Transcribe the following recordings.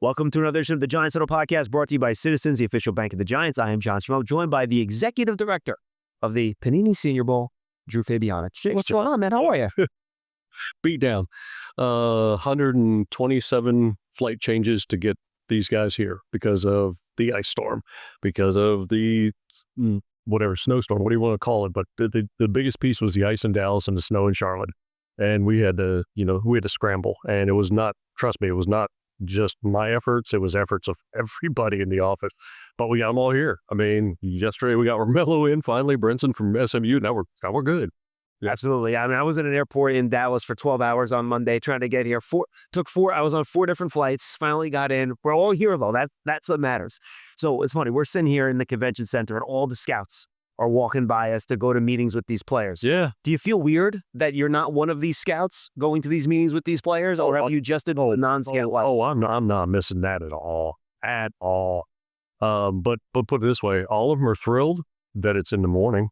Welcome to another edition of the Giants Huddle podcast, brought to you by Citizens, the official bank of the Giants. I am John Schmeelk, joined by the executive director of the Panini Senior Bowl, Drew Fabianich. What's going on, man? How are you? Beat down. 127 flight changes to get these guys here because of the ice storm, because of the whatever snowstorm, what do you want to call it? But the biggest piece was the ice in Dallas and the snow in Charlotte. And we had to scramble. And it was not, trust me, it was not just my efforts. It was efforts of everybody in the office. But we got them all here. I mean, yesterday we got Romello in, finally, Brinson from SMU. Now we're good. Absolutely. I mean, I was in an airport in Dallas for 12 hours on Monday trying to get here. I was on 4 different flights, finally got in. We're all here, though. That's what matters. So it's funny. We're sitting here in the convention center, and all the scouts are walking by us to go to meetings with these players. Yeah. Do you feel weird that you're not one of these scouts going to these meetings with these players, or have you just a non-scout life? I'm not missing that at all. But put it this way, all of them are thrilled that it's in the morning.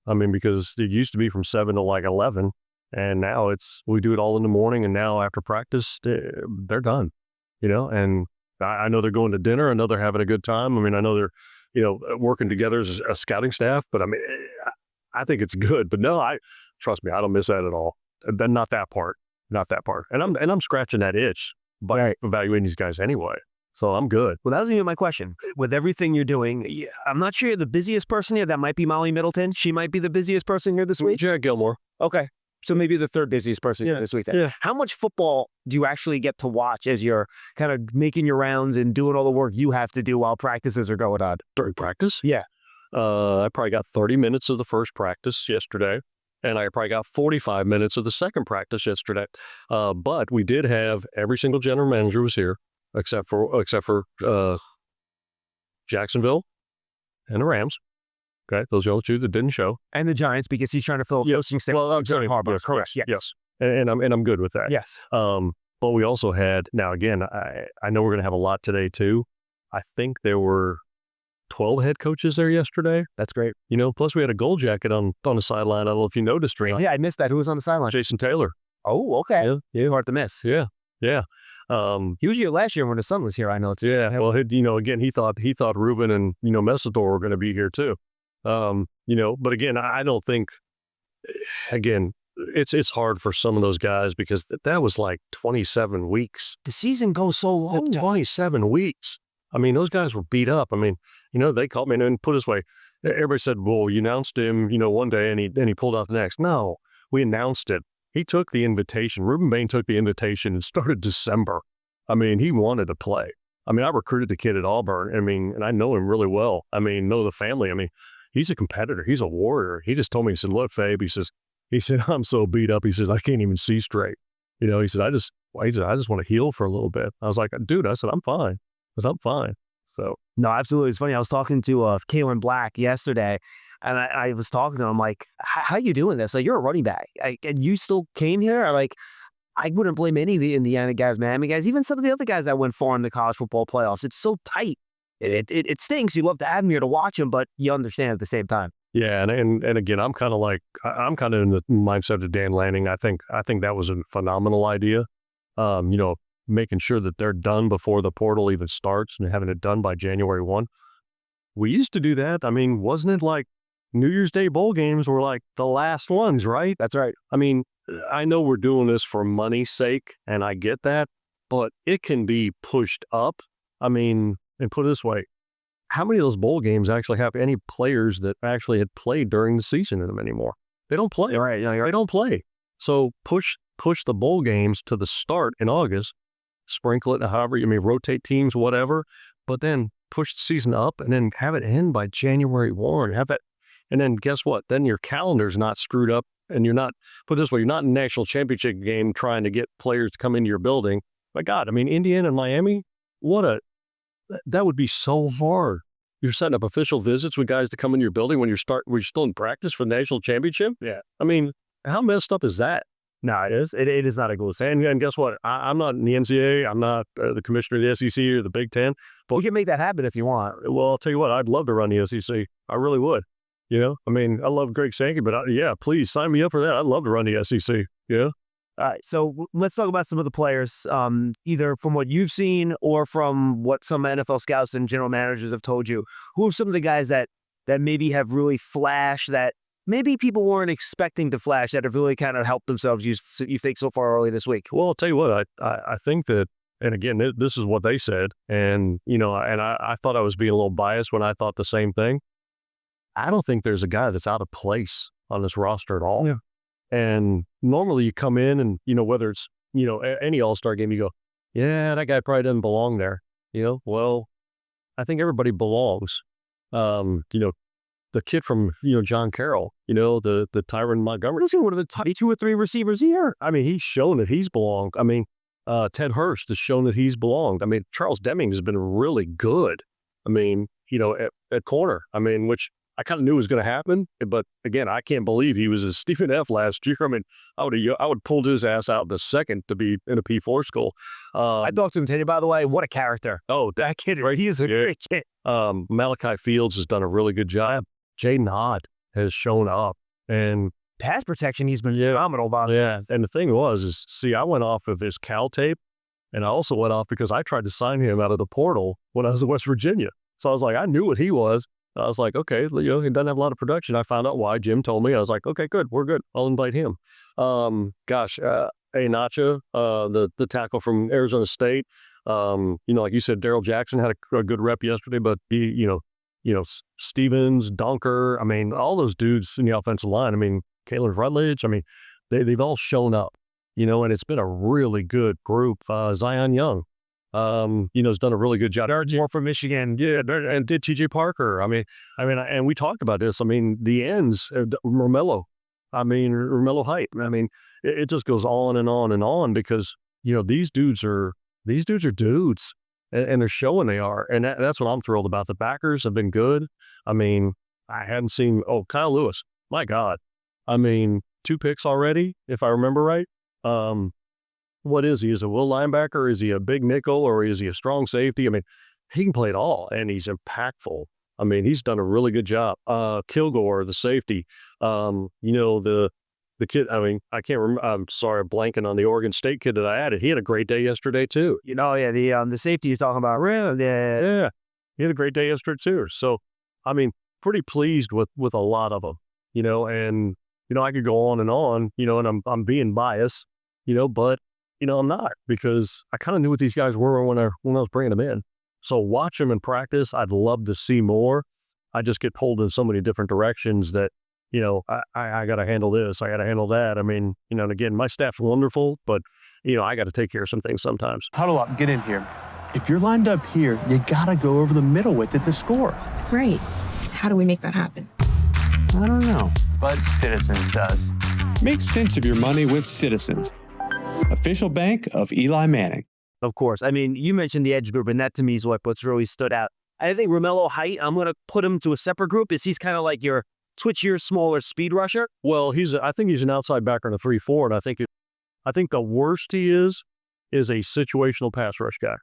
I mean, because it used to be from 7 to like 11, and now we do it all in the morning, and now after practice, they're done, and I know they're going to dinner. I know they're having a good time. I mean, I know they're, working together as a scouting staff, but I mean, I think it's good. But no, trust me, I don't miss that at all. Then not that part. And I'm scratching that itch by evaluating these guys anyway. So I'm good. Well, that was even my question. With everything you're doing, I'm not sure you're the busiest person here. That might be Molly Middleton. She might be the busiest person here this week. Jared Gilmore. Okay. So maybe the third busiest person here this week then. Yeah. How much football do you actually get to watch as you're kind of making your rounds and doing all the work you have to do while practices are going on? During practice? Yeah. I probably got 30 minutes of the first practice yesterday, and I probably got 45 minutes of the second practice yesterday. But we did have every single general manager was here, except for Jacksonville and the Rams. Okay, those are the only two that didn't show. And the Giants, because he's trying to fill a coaching staff. Well, I'm sorry, Harbaugh. Correct. Yes. And I'm good with that. Yes. But we also had, now again, I know we're going to have a lot today too. I think there were 12 head coaches there yesterday. That's great. Plus we had a gold jacket on the sideline. I don't know if you noticed, Ray. Yeah, I missed that. Who was on the sideline? Jason Taylor. Oh, okay. Yeah. Hard to miss. Yeah. He was here last year when his son was here, I know too. Yeah. Well, again, he thought Ruben and, Messator were going to be here too. But again, I don't think, again, it's hard for some of those guys because that was like 27 weeks. The season goes so long. 27 weeks. I mean, those guys were beat up. I mean, they called me and put it this way. Everybody said, well, you announced him, one day and he pulled out the next. No, we announced it. He took the invitation. Ruben Bain took the invitation and started December. I mean, he wanted to play. I mean, I recruited the kid at Auburn. I mean, and I know him really well. I mean, know the family. I mean, he's a competitor. He's a warrior. He just told me, he said, look, Fabe, he said, I'm so beat up. He says, I can't even see straight. He said, I just want to heal for a little bit. I was like, dude, I said, I'm fine. So. No, absolutely. It's funny. I was talking to Kalen Black yesterday, and I was talking to him, I'm like, how you doing this? Like, you're a running back. And you still came here? I wouldn't blame any of the Indiana guys, Miami guys, even some of the other guys that went far in the college football playoffs. It's so tight. It stinks. You love to have them here to watch them, but you understand at the same time. Yeah, and again, I'm kind of in the mindset of Dan Lanning. I think that was a phenomenal idea. Making sure that they're done before the portal even starts and having it done by January 1. We used to do that. I mean, wasn't it like New Year's Day bowl games were like the last ones, right? That's right. I mean, I know we're doing this for money's sake, and I get that, but it can be pushed up. I mean, and put it this way, how many of those bowl games actually have any players that actually had played during the season in them anymore? They don't play. You're right. They don't play. So push the bowl games to the start in August, sprinkle it however, rotate teams, whatever, but then push the season up and then have it end by January 1. And then guess what? Then your calendar's not screwed up, and you're not, put it this way, you're not in a national championship game trying to get players to come into your building. My God, I mean, Indiana and Miami, that would be so hard. You're setting up official visits with guys to come in your building when you're still in practice for the national championship. Yeah. I mean, how messed up is that? No, it is. It is not a good thing. And guess what? I'm not in the NCAA. I'm not the commissioner of the SEC or the Big Ten. But we can make that happen if you want. Well, I'll tell you what. I'd love to run the SEC. I really would. I mean, I love Greg Sankey, but please sign me up for that. I'd love to run the SEC. Yeah. All right, so let's talk about some of the players, either from what you've seen or from what some NFL scouts and general managers have told you. Who are some of the guys that maybe have really flashed, that maybe people weren't expecting to flash, that have really kind of helped themselves, you think, so far early this week? Well, I'll tell you what, I think that, and again, this is what they said, and, I thought I was being a little biased when I thought the same thing. I don't think there's a guy that's out of place on this roster at all. Yeah. And normally you come in and, whether it's, any all-star game, you go, yeah, that guy probably doesn't belong there. Well, I think everybody belongs. The kid from, John Carroll, the Tyron Montgomery, He's one of the top 2 or 3 receivers here. I mean, he's shown that he's belonged. I mean, Ted Hurst has shown that he's belonged. I mean, Charles Deming has been really good. I mean, at corner. I mean, which I kind of knew was going to happen, but again, I can't believe he was a Stephen F last year. I mean, I would pulled his ass out in a second to be in a P4 school. I talked to him today, by the way. What a character! Oh, that kid, right? He is a great kid. Malachi Fields has done a really good job. Jaden Hott has shown up, and Pass protection, he's been phenomenal about it. yeah. And the thing I went off of his Cal tape, and I also went off because I tried to sign him out of the portal when I was at West Virginia. So I was like, I knew what he was. I was like, okay, he doesn't have a lot of production. I found out why. Jim told me. I was like, okay, good. We're good. I'll invite him. Anacha, the tackle from Arizona State. Like you said, Daryl Jackson had a good rep yesterday, but Stevens, Dunker, I mean, all those dudes in the offensive line. I mean, Caleb Rutledge, I mean, they've all shown up, and it's been a really good group. Zion Young, has done a really good job. More from Michigan. Yeah, and did TJ Parker. I mean, and we talked about this. I mean, the ends, Romello Height. I mean, it just goes on and on and on because, these dudes are dudes, and they're showing they are. And that's what I'm thrilled about. The backers have been good. I mean, I hadn't seen, Kyle Lewis, my God. I mean, 2 picks already, if I remember right. What is he? Is he a will linebacker? Is he a big nickel, or is he a strong safety? I mean, he can play it all, and he's impactful. I mean, he's done a really good job. Kilgore, the safety, the kid, I mean, I can't remember. I'm sorry, I'm blanking on the Oregon State kid that I added. He had a great day yesterday too. The safety you're talking about. Yeah, he had a great day yesterday too. So, I mean, pretty pleased with a lot of them, and, I could go on, and I'm being biased, but, I'm not, because I kind of knew what these guys were when I was bringing them in. So watch them in practice. I'd love to see more. I just get pulled in so many different directions that, I got to handle this. I got to handle that. I mean, and again, my staff's wonderful, but, I got to take care of some things sometimes. Huddle up, get in here. If you're lined up here, you got to go over the middle with it to score. Right. How do we make that happen? I don't know, but Citizens does. Make sense of your money with Citizens, official bank of Eli Manning. Of course. I mean, you mentioned the edge group, and that to me is what's really stood out. I think Romello Height, I'm going to put him to a separate group. He's kind of like your twitchier, smaller speed rusher. Well, I think he's an outside backer in a 3-4, and I think the worst he is a situational pass rush guy.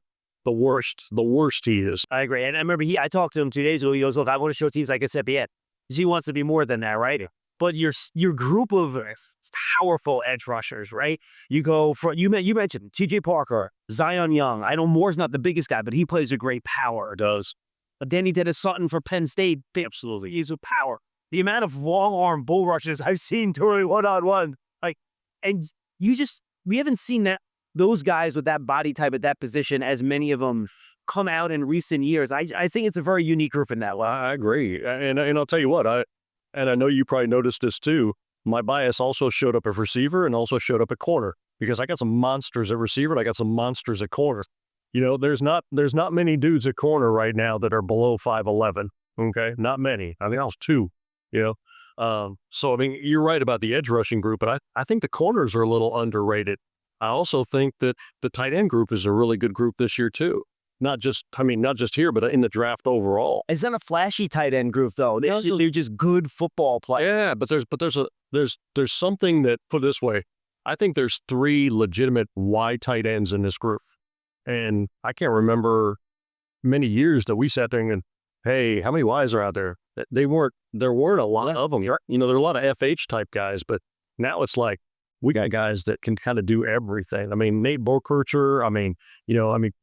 The worst he is. I agree. And I remember I talked to him 2 days ago. He goes, look, I want to show teams I can step in. He wants to be more than that, right? But your group of powerful edge rushers, right? You go from, you mentioned TJ Parker, Zion Young. I know Moore's not the biggest guy, but he plays a great power. Does. Danny Dennis Sutton for Penn State, absolutely, he's a power. The amount of long arm bull rushes I've seen during one-on-one, and we haven't seen those guys with that body type at that position, as many of them come out in recent years. I think it's a very unique group in that way. I agree, and I'll tell you what, I know you probably noticed this too. My bias also showed up at receiver and also showed up at corner, because I got some monsters at receiver and I got some monsters at corner. There's not many dudes at corner right now that are below 5'11". Okay, not many. I think I was 2. So I mean, you're right about the edge rushing group, but I think the corners are a little underrated. I also think that the tight end group is a really good group this year too. Not just here, but in the draft overall. It's not a flashy tight end group though. They're just good football players. Yeah, but there's something that, put it this way, I think there's 3 legitimate wide tight ends in this group. And I can't remember many years that we sat there and, hey, how many Ys are out there? There weren't a lot of them. There are a lot of FH type guys, but now it's like, we got guys that can kind of do everything. I mean, Nate Boerkircher,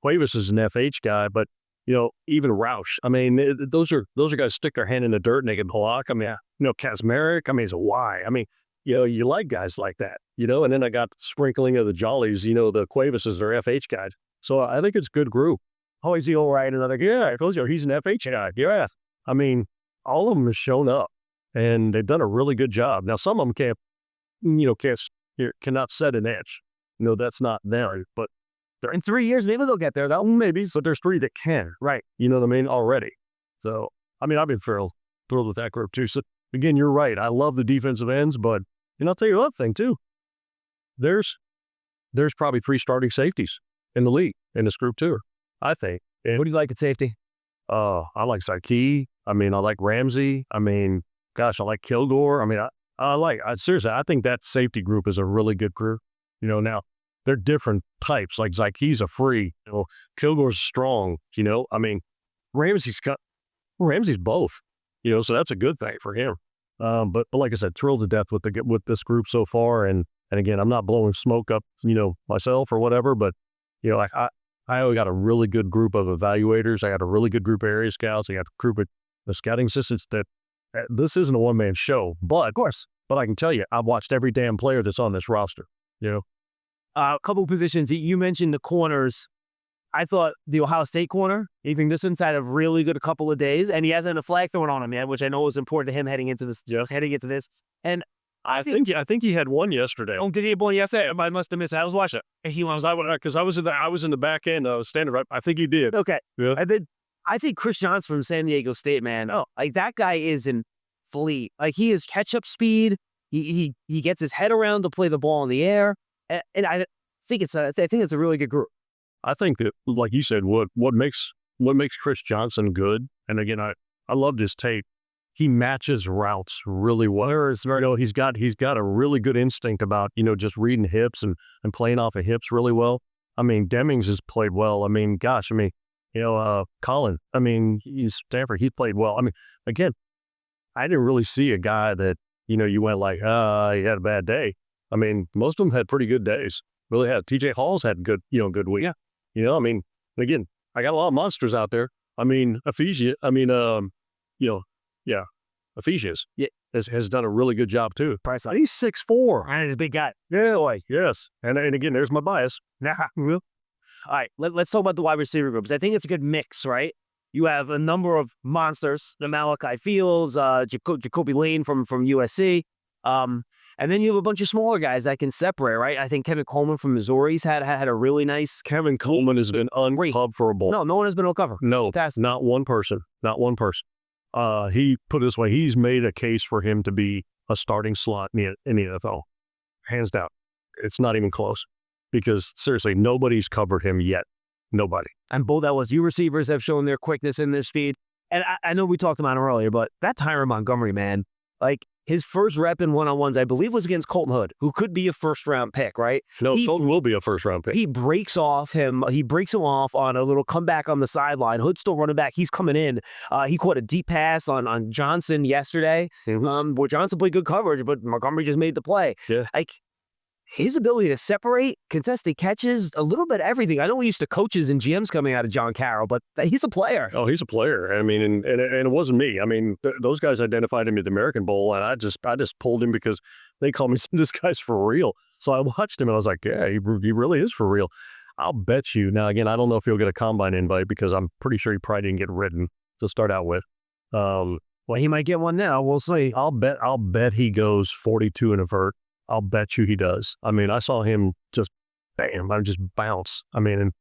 Cuevas is an FH guy, but, even Roush. I mean, those are guys stick their hand in the dirt and they can block. I mean, Kazmarek, I mean, he's a Y. I mean, you like guys like that, and then I got the sprinkling of the Jollies, the Cuevas is their FH guys. So I think it's a good group. Oh, is he all right? Another, yeah, I told you, he's an FH guy. Yeah. I mean, all of them have shown up and they've done a really good job. Now, some of them cannot set an edge. That's not there, but they're in 3 years, maybe they'll get there. Maybe, but there's 3 that can, right? You know what I mean? Already. So, I mean, I've been thrilled with that group too. So, again, you're right. I love the defensive ends, but, I'll tell you another thing too. There's probably 3 starting safeties in the league in this group too, I think. And, What do you like at safety? I like Saiki. I mean, I like Ramsey. I mean, gosh, I like Kilgore. I mean, seriously, I think that safety group is a really good group. Now they're different types. Like Zaiki's a free, Kilgore's strong, I mean, Ramsey's both, so that's a good thing for him. But like I said, thrilled to death with this group so far. And again, I'm not blowing smoke up, myself or whatever, but, I got a really good group of evaluators. I got a really good group of area scouts. I got a group of the scouting assistants that this isn't a one-man show, but of course, but I can tell you, I've watched every damn player that's on this roster, A couple positions. You mentioned the corners. I thought the Ohio State corner, even this inside of really good a couple of days, and he hasn't a flag thrown on him yet, which I know was important to him heading into this. And I think he had one yesterday. did he have one yesterday? I must have missed it. I was watching it. And he was because I was in the back end. I was standing right. I think he did. okay. Yeah. And then I think Chris Johnson from San Diego State, man. Oh, like that guy is in fleet. Like he is catch-up speed. He gets his head around to play the ball in the air, and I think it's a really good group. I think that, like you said, what makes Chris Johnson good, and again, I loved his tape. He matches routes really well. He's got a really good instinct about, just reading hips and playing off of hips really well. I mean, Demings has played well. I mean, gosh, Colin, he's Stanford, he's played well. I mean, again, I didn't really see a guy that, you went like, he had a bad day. I mean, most of them had pretty good days. Really had. TJ Hall's had good week. Yeah. Again, I got a lot of monsters out there. Ephesians, Ephesians has done a really good job too. He's 6'4". And he's a big guy. Yeah, yes. And again, there's my bias. All right, let's talk about the wide receiver groups. I think it's a good mix, right? You have a number of monsters, the Malachi Fields, Jacoby Lane from USC. And then you have a bunch of smaller guys that can separate, right? I think Kevin Coleman from Missouri's had a really nice. Kevin Coleman has been uncoverable. No one has been uncovered. No, not one person. He put it this way, he's made a case for him to be a starting slot in the NFL. Hands down. It's not even close. Because seriously, nobody's covered him yet. Nobody. And both LSU receivers have shown their quickness and their speed. And I know we talked about him earlier, but that Tyron Montgomery, man, like his first rep in one-on-ones, I believe, was against Colton Hood, who could be a first-round pick, right? No, Colton will be a first-round pick. He breaks him off on a little comeback on the sideline. Hood's still running back. He's coming in. He caught a deep pass on Johnson yesterday, where Johnson played good coverage, but Montgomery just made the play. Yeah. Like, his ability to separate, contested catches, a little bit of everything. I know we used to coaches and GMs coming out of John Carroll, but he's a player. Oh, he's a player. And it wasn't me. Those guys identified him at the American Bowl, and I just pulled him because they called me, this guy's for real. So I watched him, and I was like, yeah, he really is for real. I'll bet you. Now, again, I don't know if he'll get a combine invite because I'm pretty sure he probably didn't get written to start out with. Well, he might get one now. We'll see. I'll bet he goes 42 in a vert. I'll bet you he does. I saw him just, just bounce. And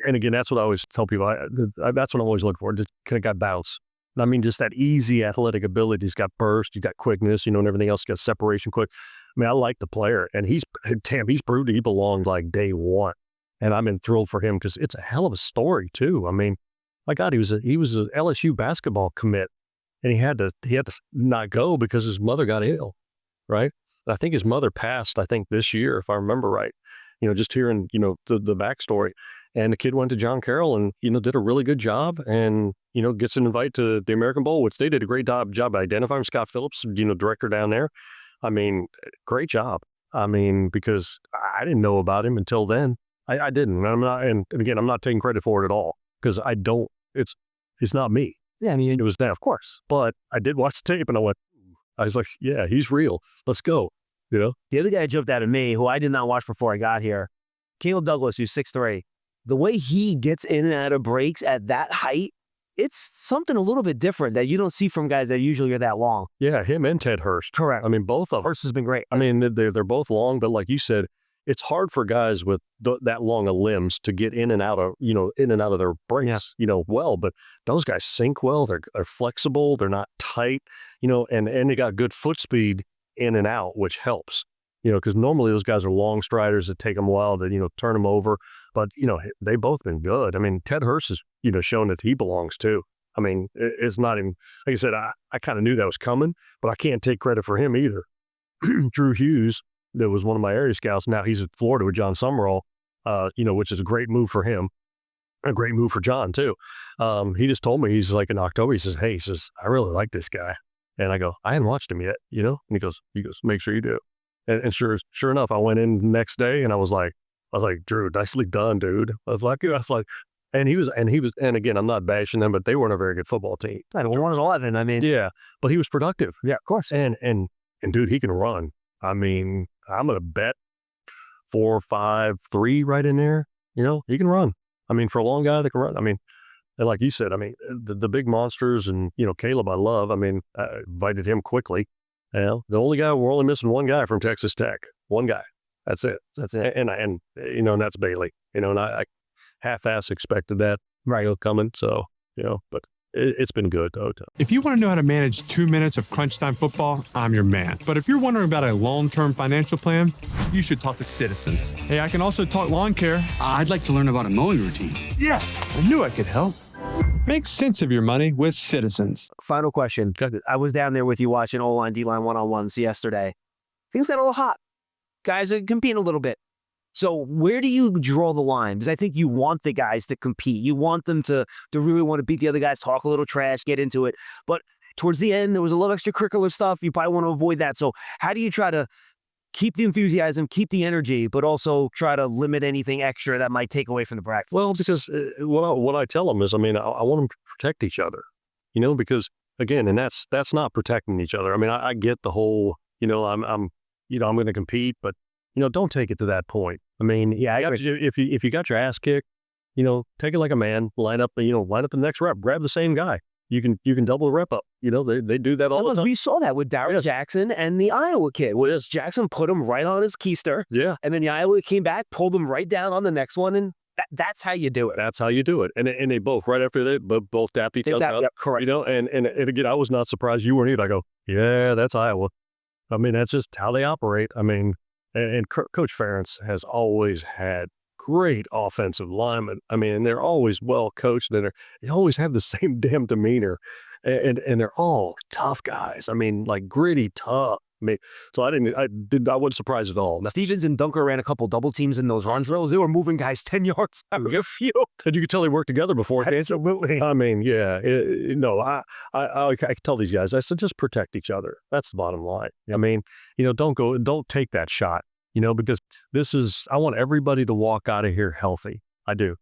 again, that's what I always tell people. That's what I'm always looking for. Just kind of got bounce. Just that easy athletic ability. He's got burst, he's got quickness, and everything else. He's got separation quick. I like the player, and he's proved he belonged like day one. And I'm thrilled for him because it's a hell of a story too. My God, he was an LSU basketball commit, and he had to not go because his mother got ill, right? I think his mother passed, this year, if I remember right, just hearing, the backstory. And the kid went to John Carroll and, did a really good job and, gets an invite to the American Bowl, which they did a great job identifying Scott Phillips, director down there. Great job. I mean, because I didn't know about him until then. I didn't. I'm not, and again, I'm not taking credit for it at all because I don't. It's not me. Yeah, I mean, It was them, of course. But I did watch the tape, and I was like, yeah, he's real. Let's go. You know. the other guy jumped out at me, who I did not watch before I got here, Caleb Douglas, who's 6'3". The way he gets in and out of breaks at that height, it's something a little bit different that you don't see from guys that usually are that long. Yeah, him and Ted Hurst. Correct. I mean, both of them. Hurst has been great. I mean, they're both long, but like you said, it's hard for guys with that long of limbs to get in and out of their breaks, well. But those guys sink well. They're flexible. They're not tight, and they got good foot speed in and out, which helps, because normally those guys are long striders that take them a while to, turn them over. But, they both been good. I mean, Ted Hurst has, shown that he belongs too. I mean, it's not even, like I said, I kind of knew that was coming, but I can't take credit for him either. Drew Hughes, that was one of my area scouts. Now he's at Florida with John Summerall, which is a great move for him. A great move for John too. He just told me, he's like in October, he says, I really like this guy. And I go, I hadn't watched him yet, And he goes, make sure you do. And sure enough, I went in the next day and I was like, Drew, nicely done, dude. I was like, and he was, and again, I'm not bashing them, but they weren't a very good football team. I mean, 1-11. I mean, yeah, but he was productive. Yeah, of course. And dude, he can run. I mean, I'm going to bet 4.53 right in there. He can run. I mean, for a long guy that can run. I mean, and like you said, I mean, the big monsters and, Caleb, I love. I mean, I invited him quickly. The only guy, we're only missing one guy from Texas Tech. One guy. That's it. And that's Bailey. And I half-ass expected that coming. So, but it's been good though. If you want to know how to manage 2 minutes of crunch time football, I'm your man. But if you're wondering about a long-term financial plan, you should talk to Citizens. Hey, I can also talk lawn care. I'd like to learn about a mowing routine. Yes, I knew I could help. Make sense of your money with Citizens. Final question. I was down there with you watching O-line, D-line one-on-ones yesterday. Things got a little hot. Guys are competing a little bit. So where do you draw the line? Because I think you want the guys to compete. You want them to really want to beat the other guys, talk a little trash, get into it. But towards the end, there was a little extracurricular stuff. You probably want to avoid that. So how do you try to keep the enthusiasm, keep the energy, but also try to limit anything extra that might take away from the practice? Well, because what I tell them is, I mean, I want them to protect each other, because again, and that's not protecting each other. I mean, I get the whole, I'm going to compete, but don't take it to that point. I mean, yeah, if you got your ass kicked, take it like a man, line up the next rep, grab the same guy. You can double the rep up. They do that all the time. We saw that with Darryl Jackson and the Iowa kid. Where Jackson put him right on his keister. Yeah. And then the Iowa came back, pulled him right down on the next one, and that's how you do it. That's how you do it. And they both, right after that, both tapped each other up. Yep, correct. And again, I was not surprised you weren't either. I go, yeah, that's Iowa. I mean, that's just how they operate. I mean, and Coach Ferentz has always had great offensive linemen. I mean, they're always well coached, and they always have the same damn demeanor, and they're all tough guys. I mean, like gritty, tough. I mean, so I wasn't surprised at all. Stevens and Dunker ran a couple double teams in those run drills. They were moving guys 10 yards out of the field. And you could tell they worked together before. Absolutely. I mean, yeah. I could tell these guys, I said, just protect each other. That's the bottom line. I mean, don't take that shot, because I want everybody to walk out of here healthy. I do.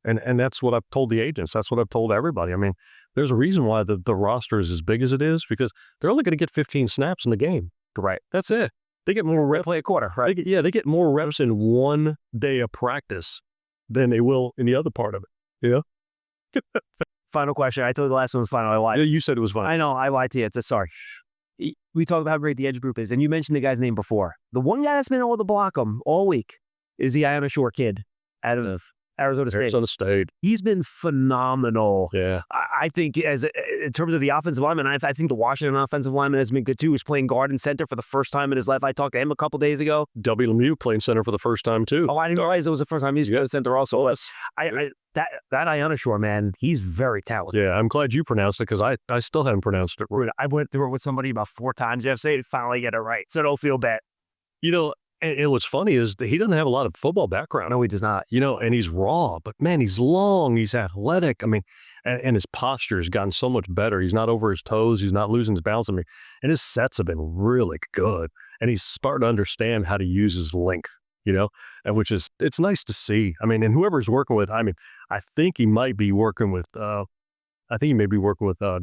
And that's what I've told the agents. That's what I've told everybody. I mean, there's a reason why the roster is as big as it is, because they're only going to get 15 snaps in the game. Right. That's it. They get more reps. Play a quarter, right? They get more reps in one day of practice than they will in the other part of it. Yeah. Final question. I told you the last one was final. I lied. Yeah, you said it was fine. I know. I lied to you. Sorry. We talked about how great the edge group is, and you mentioned the guy's name before. The one guy that's been able to block him all week is the Iona Shore kid out of Arizona State. He's been phenomenal. Yeah. I think in terms of the offensive lineman, I think the Washington offensive lineman has been good too. He's playing guard and center for the first time in his life. I talked to him a couple days ago. W. Lemieux playing center for the first time too. Oh, I didn't realize it was the first time he's going to center also. That Iona Shore, man, he's very talented. Yeah, I'm glad you pronounced it, because I still haven't pronounced it right. I went through it with somebody about 4 times yesterday to finally get it right, so don't feel bad. And what's funny is that he doesn't have a lot of football background. No, he does not. And he's raw, but man, he's long, he's athletic. I mean, and his posture has gotten so much better. He's not over his toes. He's not losing his balance. I mean, and his sets have been really good. And he's starting to understand how to use his length, and it's nice to see. I mean, and whoever's working with, I think he might be working with,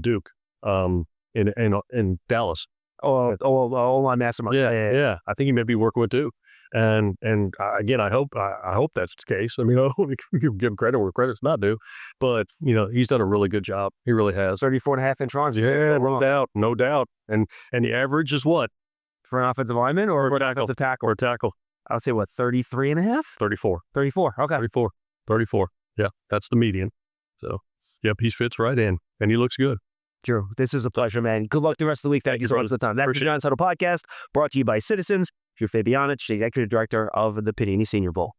Duke, in Dallas. O-line mastermind. Yeah. I think he may be working with Duke. And again, I hope that's the case. I mean, you give him credit where credit's not due, but he's done a really good job. He really has. 34.5-inch arms. Yeah, no doubt. And the average is what for an offensive lineman or an offensive tackle? Or tackle. I'll say what 33.5. 34. 34. Okay. 34. Yeah, that's the median. So, yep, he fits right in, and he looks good. Drew, this is a pleasure, man. Good luck the rest of the week. Thank you so much for the time. That was the Giants Huddle podcast, brought to you by Citizens. Drew Fabianich, the Executive Director of the Panini Senior Bowl.